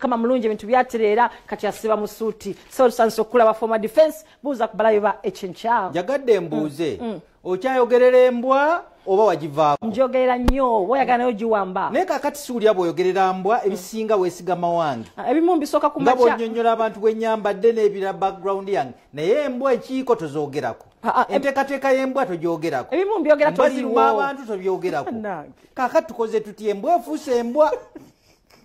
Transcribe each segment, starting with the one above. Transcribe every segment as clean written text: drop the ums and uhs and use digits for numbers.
kama mulungi ebintu byaterera kati asiba mu suuti so tusanso okulaba former defense buuza kubalayo ba ekyenkyawo njagadde mbuuze okyayogerera embwa oba wagivaako njogerera nnyo oyagala nayo giwamba naye kakati suulya bw'oyogerera mbwa ebisinga weesigama wange ebimu mbisooka ku nga bw'onnyonnyola abantu bwennyambadde n'ebira background yange naye embwa enkiiko tozoogerako enteekateeka y'embwa togyogerako ebimu mbyogera toliwo abantu tobyogerako kakati tukoze tuti embwa efuuse embwa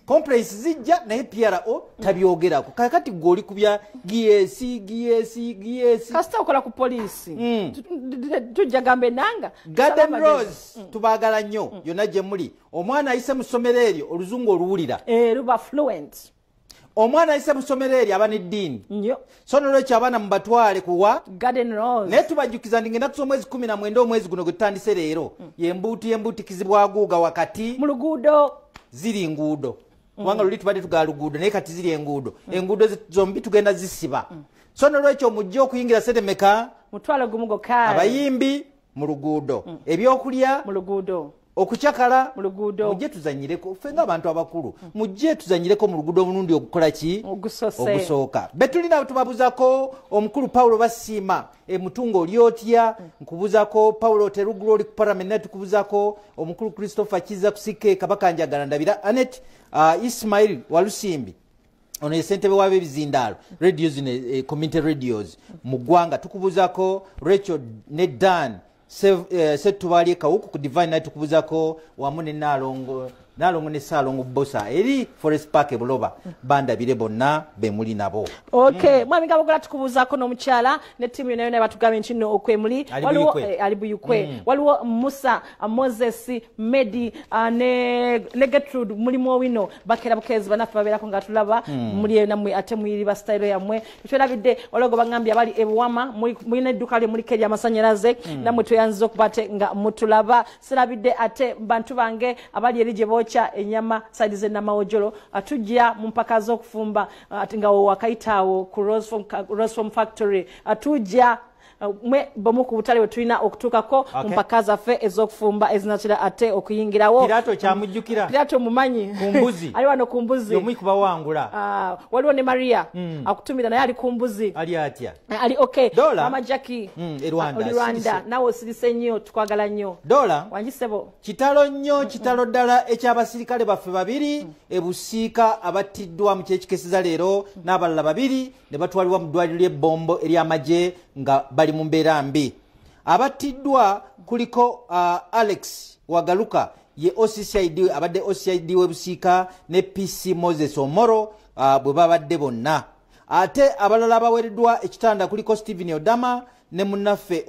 complaints zijja naye PRO tabyogerako kakati goli kubya GS kasita okola ku poliisi tujja gambe nanga Garden Rose tubagala nnyo yonna gye muli omwana ayise mu ssomero eryo oluzungu oluwulira luba fluent omwana ayise mu ssomero eryo aba n'eddiini so nolwekyo abaana mubatwale kuwa Garden Rose naye tubajjukiza ndi ngenda kusomwezi 19 omwezi guno gwe tutandise leero yembuutikizibwaguuga wakati mu luguudo ziri nguudo kubanga luli tubadde tugala luguudo naye kati ziri enguudo zombi tugenda zisiba so nolwekyo mujja okuyingira setemeka mutwalo gumu gokaayi abayimbi mu luguudo ebyokulya mu luguudo okukyakala mu luguudo mujje tuzanyireko ffe ng'abantu abakulu mujje tuzanyireko mu luguudo omulundi ogukola ki ogusooka betulina tubabuzako omukulu Paulo Basiima emutungo oli otya nkubuzako Paulo Terugulo oli ku parliament naye tukubuzako omukulu Christopher Kiza kusike kabaka njagala ndabira Anet Ismail Walusimbi ono ye ssentebe w'abebizindaalo radios ne community radios mu ggwanga tukubuzako Rachel ne Dan setubali kawuku ku divine night tukubuzako wamu ne nalongo ne Salongo Bosa eri Forest Park Buloba bandabire bonna bemuli nabo okay mwami gabogola tukubuzako n'omukyala ne timu nayo naye batugambye nchino okwemuli waliwo alibuyukwe waliwo Musa Moses Medi ne Gertrude mulimu owino bakera bukezi banafu babeerako nga tulaba muli namwe ate mwiri ba style yamwe twelabidde ologo bangambye abali ebuwama mulina edduka lye muliko ery'amasanyalaze namwe tuyanziza okubate nga mutulaba sirabidde ate bantu bange abali erije cha enyama side ze namawojolo atujja mu mpaka z'okufumba nga wakaitawo ku Rose from Factory atujja mwe bomu ku butale tulina okutukako mpaka zaffe ez'okufumba ezinatira ate okuyingirawo Pirato kyamujjukira Pirato mumanyi kumbuzi ali wano kumbuzi yomu kuba wangula waliwo ne Maria akutumira naye ali kumbuzi ali atya ali okay Mama Jackie Rwanda nawo sirise nnyo tukwagala nnyo Dola wanjisebo kitalo nnyo kitalo ddala eky'abasirikale baffe babiri ebusiika abattiddwa mu kyekikesiza leero n'abalala babiri ne batwalibwa mu ddwaliro ly'ebbombo ery'amagye nga bali mu mbeera mbi abattiddwa kuliko Alex Wagaluka ye OCCID abadde OCCID w'ebusiika ne PC Moses Omoro bwe babadde bonna ate abalala abawereddwa ekitanda kuliko Stephen Odama ne munnaffe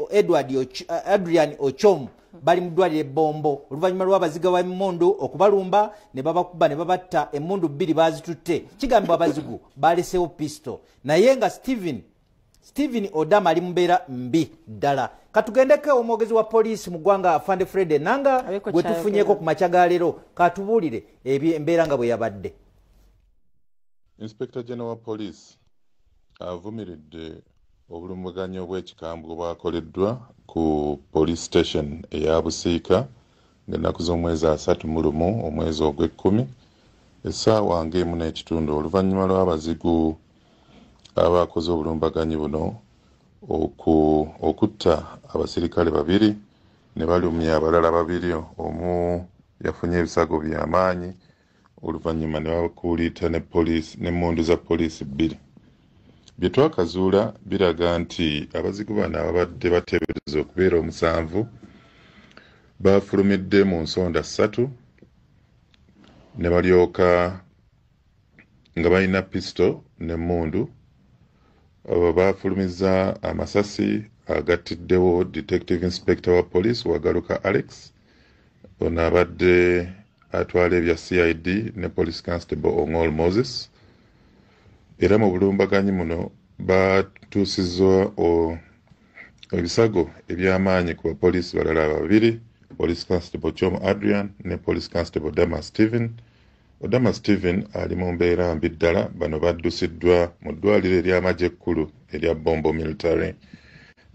Adrian Ochom bali mu ddwaliro ebbombo oluvannyuma lw'abaziga b'emmundu okubalumba ne babakuba ne babatta emmundu 2 bazitutte kigambibwa abazigu balesewo pisto naye nga Stephen Odama ali mbeera mbi ddala katugendeko omwogezi wa poliisi mu ggwanga Afande Fred Enanga gwe tufunyeko ku makya ga leero katubuulire embeera nga bwe yabadde. Inspector General wa Police avumiridde obulumbaganyi obw'ekikambwe bwakoleddwa ku police station eya Busiika ng'ennaku z'omwezi 31 omwezi ogw'ekkumi essaawa ng'emu n'ekitundu oluvannyuma lw'abazigu abakoze obulumbaganyi buno okutta abasirikale babiri ne balumya abalala babiri omu yafunye ebisago by'amaanyi oluvannyuma ne bakuliita ne poliisi n'emmundu za poliisi 2 bye twakazuula biraga nti abazigu bano ababadde bateebereza okubeera 7 bafulumidde mu nsonda 3 ne balyoka nga balina pisto n'emmundu bafulumiza amasasi agattiddewo Detective Inspector wa Police Wagaluka Alex ono abadde atwala ebya CID ne Police Constable Ongol Moses era mu bulumbaganyi muno batuusizza ebisago eby'amaanyi ku bapoliisi balala babiri Police Constable Chom Adrian ne Police Constable Dama Stephen. Odama Stephen ali mu mbeera mbi ddala bano baddusiddwa mu ddwaliro ery'amagye ekkulu erya Bombo Military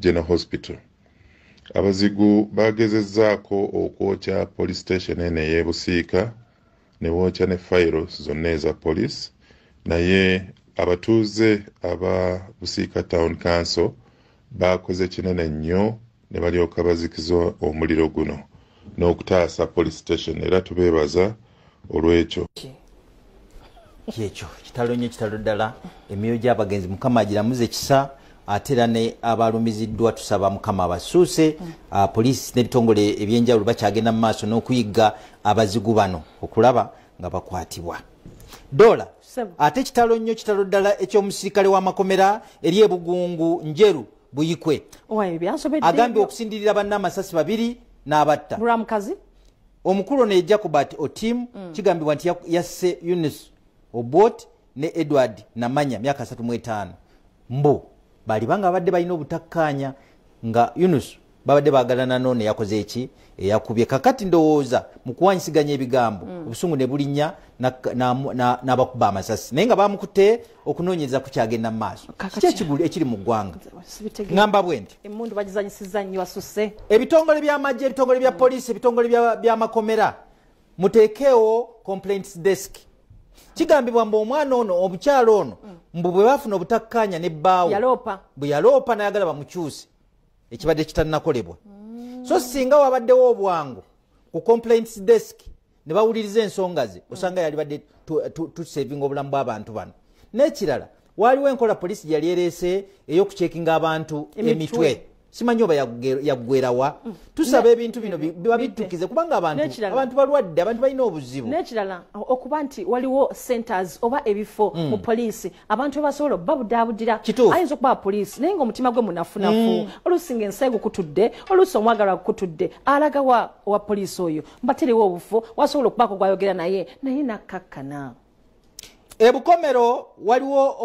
General Hospital. Abazigu bagezezzaako okwokya police station eno ey'e Busiika ne bookya ne fayiro zonna eza police naye abatuuze aba Busiika Town Council bakoze kinene nnyo ne balyoka bazikiza omuliro guno n'okutaasa police station era tubeebaza olw'ekyo. Kyekyo kitalo nnyo kitalo ddala emyoyo gy'abagenzi Mukama agiramuze kisa ate era ne abalumiziddwa tusaba Mukama abasuuse poliisi n'ebitongole ebyenjawulo bakyagenda mu maaso n'okuyigga abazigu bano okulaba nga bakwatibwa. Dola ate kitalo nnyo kitalo ddala eky'omusirikale w'amakomera eri e Bugungu Njeru Buyikwe agambye okusindirira bannaamasasi 2 n'abatta. Omukulu ono Jacobat Otim kigambibwa nti yasse Yunus Obot ne Edward Namanya myaka 35 mbu bali banga badde balina obutakkaanya nga Yunus babadde bagalana none yakoze eki yakubye kakati ndowooza mu kuwanyisiganya ebigambo obusungu ne bulinnya n'abakuba amasasi naye nga bamukutte okunoonyereza ku kyagenda mu maaso kiki ekigulu ekiri mu ggwanga ngamba bwe nti emmundu bagizanyisiza nnyo basusse ebitongole by'amagye ebitongole bya poliisi ebitongole by'amakomera muteekeewo complaints desk kigambibwa mbu omwana ono omukyalo ono mbu bwe bafuna obutakkaanya ne bbaawo bwe yaloopa n'ayagala bamukyuse ekibadde kitannakolebwa so singa wabaddewo obwangu ku complaints desk ne bawuliriza ensonga ze osanga yali badde tusavinga obulamu bw'abantu bano n'ekirala waliwo enkola poliisi gyali ereese ey'okucekinga abantu emitwe simanyi oba yaggwerawa tusaba ebintu bino biba bitukize kubanga abantu balwadde abantu balina obuzibu n'ekirala okuba nti waliwo centers oba ebifo mu poliisi abantu basobola babudaabudira ayinza okuba poliisi naye ng'omutima gwe munafunafu oluusi ng'ensengu kutudde oluusi omwagalwa kutudde alaga wa poliisi oyo mbaterewo obufo wasobola okubaako gwayogera naye nakkakkana. Ebukomero waliwo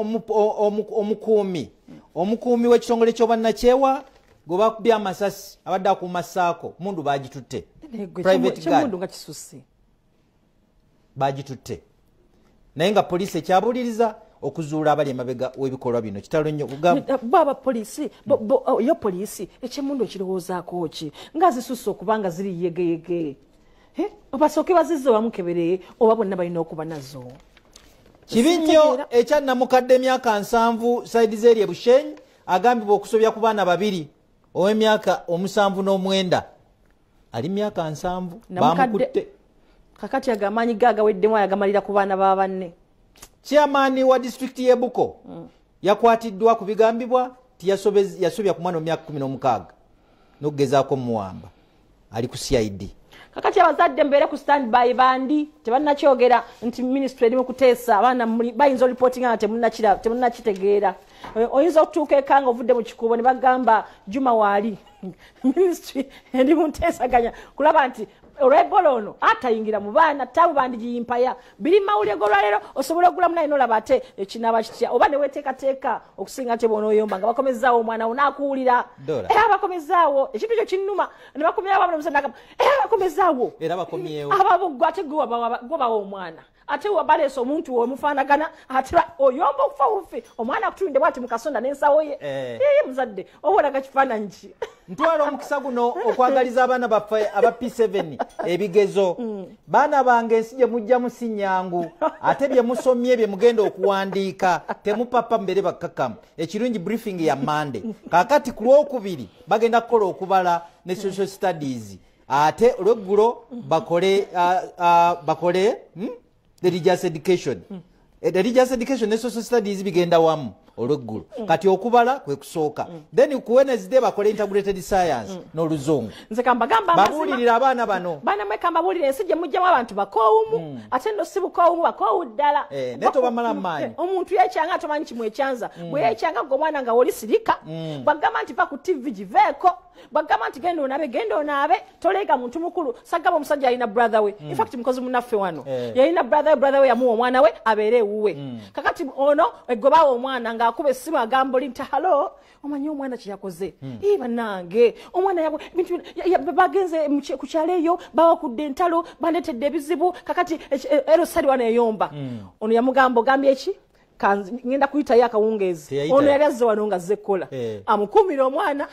omukuumi w'ekitongole ky'obwannakyewa gwe bakubye amasasi abadde akuuma ssaako mundu bagitutte private guard nga kisusse bagitutte naye nga poliisi ekyabuliriza okuzuula abali emabega w'ebikolwa bino kitalo nnyo baba poliisi yo poliisi ekyemundu ekirowoozaako ki nga zisusse okuba nga ziri yegeyege obasooke bazizze wamukebereye oba bonna balina okuba nazo. Kibi nnyo ekyannamukadde emyaka 7 saidi z'eri Bushenyi agambibwa okusobya ku baana 2 ow'emyaka 79 ali myaka 7 bamukutte kakati agamanyi gagaweddemu ayagamalira ku baana ba banne. Chairman wa district y'Ebuko yakwatiddwa ku bigambibwa yasobya ku mwana omyaka 16 n'okugezaako muwamba ali ku CID. Kakati abazadde mbeere ku standby bandi tebannakyogera nti ministry erimu kuteesa abaana bayinza reporting nga temunnakitegeera oyinza okutuuka eka nga ovudde mu kikuubo ne bagamba Juma waali ministry erimu nteesaganya kulaba nti olw'Ebola ono atayingira mu baana tabu bandigiyimpaya biri mawulire g'olwaleero osobola okugulamu naye n'olaba ate ekinaaba kitya oba ne weeteekateeka okusinga nti bw'onooyomba nga bakomezaawo omwana wo n'akuwulira era bakomezaawo ekintu ekyo kinnuma ne bakomyawo abana omusana nagamba era bakomezaawo era bakomyewo ababugwa ate gwobawa omwana ate wabaleesa omuntu wemufaanagana ate oyomba okufa wufi omwana akutulinde bwati mukasonda n'ensawo ye muzadde obonaga kifaananyi ki ntwala omukisa guno okwagaliza abaana baffe aba P7 ebigezo baana bange ensi gye mujjamu si nnyangu ate bye musomye bye mugenda okuwandiika temupapa mbere bakkakamu ekirungi briefing ya Monday kakati ku Lwokubiri bagenda kukola okubala ne social studies ate olweggulo bakole religious education religious education ne social studies bigenda wamu olweggulo kati okubala kwe kusooka then ku Wednesday bakole integrated science n'oluzungu nze kambagamba babulirira abaana bano baana mwe kambabulira ensi gye mujjamu abantu bakowumu ate ndo si bukowumu bakowu ddala neto bamala maanyi omuntu yekyanga atomanyi kimwekyanza bwe yekyanga ng'omwana nga woli sirika bwagamba nti pa ku TV giveeko bwagamba nti genda onaabe toleega muntu mukulu sagamba omusajja alina brother we in fact mukozi munaffe wano yalina brother we yamuwa omwana we abeere ewuwe kakati ono egobawo omwana ng'akuba essimu agamba oli nti halo omanyi omwana kye yakoze bannange omwana bagenze ku kyalo eyo bawakudde entalo bandeetedde ebizibu kakati erosali wano eyomba ono yamugamba ogambye eki ngenda kuyitayo akawungeezi ono yali azze wano nga azze kukola amukuumira omwana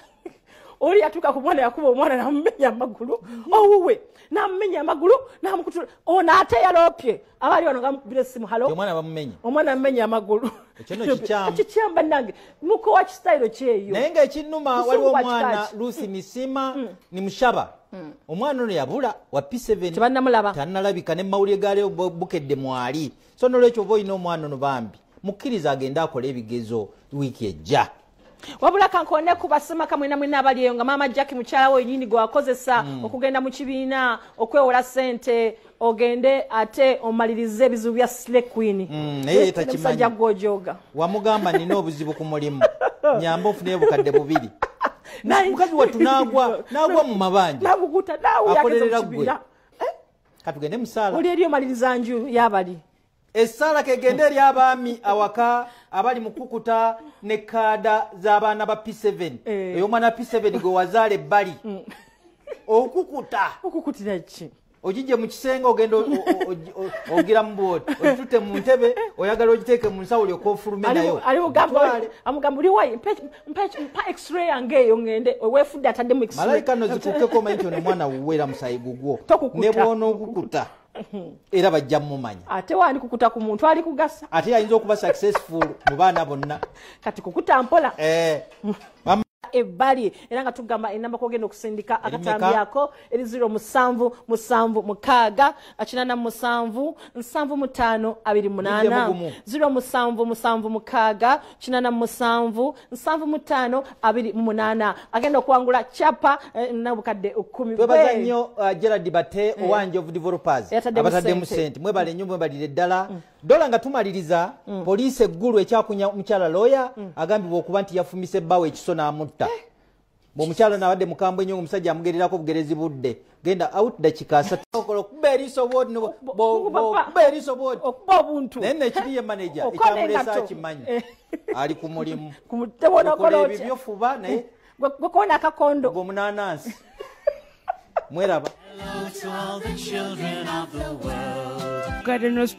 oli atuka ku mwana yakuba omwana namumenya amagulu owuwe namumenya amagulu namukutula ona ate yalopye abali wano ngamubira essimu halo omwana bamumenya omwana amumenya amagulu ekino kikyamba nange muko wa kistayiro kyeyo naye nga ekinnuma waliwo omwana Lucy Misima ni mushaba omwana ono yabula wa P7 tebannamulaba tannalabika ne mawulire gaale Bwaakedde mwali so nolwekyo oba olina omwana ono bambi mukkiriza agenda akola ebigezo wiiki ejja wabula kankone kubasema kamwena mwina abaliyo nga mama Jackie mukyala we nyini gwe wakozesa okugenda mu kibiina okwewola sente ogende ate omalirize ebizibu bya Slay Queen naye takimanyi gwojoga wamugamba nina obuzibu ku mulimu nyamba ofune bukadde bubiri mukazi wattu nagwa mu mabanja nabuguta nawe akolerera gwe katugende musaala oli eri omaliriza nju yabali Essala kegende eri abaami awaka abali mukukuta ne kaada z'abaana ba P7 eyo mwana P7 gwe wazaala ebbali okukutira ki ogijje mu kisenge ogenda ogira mu booti ogitutte mu ntebe oyagala ogiteeke mu nsawo olyoka ofulume nayo amugamba oli wayi mpa x-ray yange eyo ngende weefudde atadde mu x-ray malayika no zikukkeko omanyi nti ono mwana wuwera musayi gugwo ne bwona okukuta era bajja mumanya ate wandi kukuta ku muntu ali kugasa ate ayinza okuba successful mu baana bonna kati kukuta mpola ebbali era nga tugamba enamba kogenda okusindika akatambyako eri 0776 87 75 28 0776 87 75 28 agenda okuwangula chapa nabukadde 10 twebaza nnyo Gerard Bate owanje of developers abatadde mu sente mwebale nnyo mwebalire ddala dola nga tumaliriza poliisi eggulu ekyakunya mukyala lawyer agambibwa okuba nti yafumise bbawo ekisona amutta bw'omukyala nabadde mukambwe nnyo omusajja amugererako bugerezi budde genda out dakika 3 okola okuba eriiso boodi okuba eriiso boodi okuba obuntu naye nekiri ye manager ekyamulesa akimanyi ali ku mulimu okola ebyo byofuba naye gwekona akakondo bw'omunanansi mweraba. Gardeners